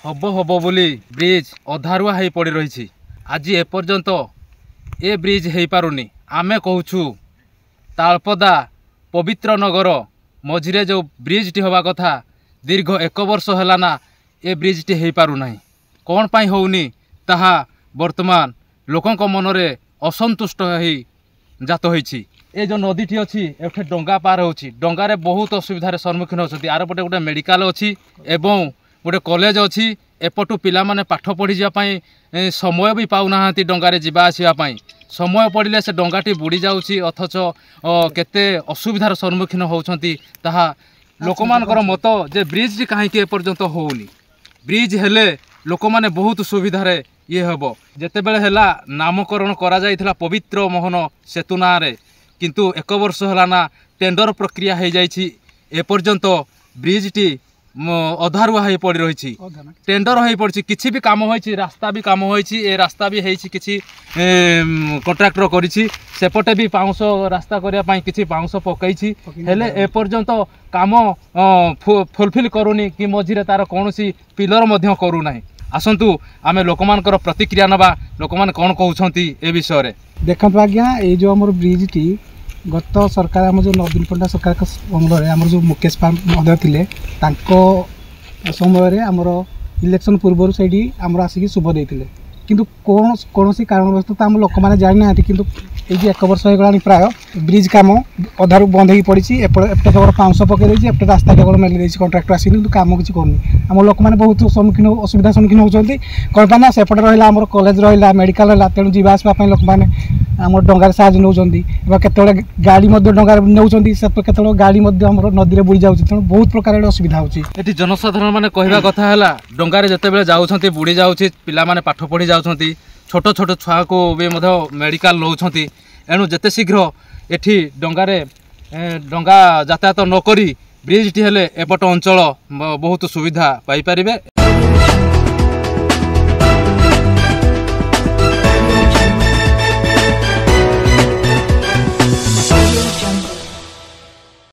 Hub hub बोली bridge अधारुआ हो पड़ रही। आज एपर्यंत ए ब्रिज हो पारुनी। आमे कहूँ तालपदा पवित्र नगर मझिरे जो ब्रिज टी हवा कथा दीर्घ 1 वर्ष है ना ए ब्रिज टी हो पारुना। कौन पाई होउनी ताहा वर्तमान लोकंक मनरे असंतुष्ट हो जात होईछि। ए जो नदी टी अच्छी एठे डंगा पार होछि। डंगारे बहुत असुविधार सम्मुखीन होछथि। आर पटे गोटे मेडिकल अच्छी एवं गोटे कॉलेज अच्छी। एपटू पिला माने पाठ पढ़ी जापाई समय भी पाउना डंगारे जिबा आसिया पाई। समय पड़िले से डंगाटी बुड़ी जाउछि। अथच केते असुविधार सम्मुखीन होउछथि ताहा लोकमानकर मत जे ब्रिज कहीं एपर्यंत होउनी। ब्रिज हेले लोक माने बहुत सुविधारे ये हेबो। जेते बेले हेला नामकरण करा जाइथिला पवित्र मोहन सेतु नारे, किंतु 1 वर्ष है ना टेंडर प्रक्रिया हो जाइछि। एपर्यंत ब्रिज टी अधारुआ हो पड़ रही। टेंडर हो पड़ी किसी भी काम होइछि। रास्ता भी काम होइछि। ए रास्ता भी होइछि किछि कॉन्ट्रैक्टर करिछि। सेपटे भी पाउंस रास्ता करिया पई किछि पाउंस पकईछि। हेले एपर्यंत काम फुलफिल करूनी कि मझिरे तार कोनोसी पिलर मध्य करू नाही। आसंतु आमे लोकमानकर प्रतिक्रिया नबा। लोकमान कोन कहउछंती ए विषय रे। देखंतु आज्ञा ए जो हमर ब्रिज टी गत सरकार आम जो नवीन पट्टनायक सरकार अमल आम जो मुकेश महोदय थे समय आमर इलेक्शन पूर्व से आमर आसिक शुभ देते किंतु कौन कारणवश आम लोक मैंने जानी ना कि 1 वर्ष हो गला प्राय ब्रिज काम अधारू बंद हो पड़ी। एपटे केवल पाउंस पकई एपटे रास्ता केवल मेली कंट्राक्टर आसी कि काम किसी करनी। आम लोक मैंने बहुत सम्मुखीन असुविधा सम्मुखीन होती। कौन पाना सेपटे रहा आम कॉलेज रहा मेडिकल रहा तेणु जीवा आसवाई लोक मैंने आम डंगार साहय नौ केतले गाड़ी डंगार नौ केतल गाड़ी नदी में बुड़ी जाऊँगी। तेणु बहुत प्रकार असुविधा होती। ये जनसाधारण मैंने कहवा कथा है डंगार जिते जाऊँच बुड़ी जाऊँगी। पिला माने पाठ पढ़ी जाऊँच। छोट छोट छुआ को भी मेडिकल नौकरी। एणु जिते शीघ्र एठी डंगारे डंगा यातायात नक ब्रिज टी हेले एपट अंचल बहुत सुविधा पाई पारिबे।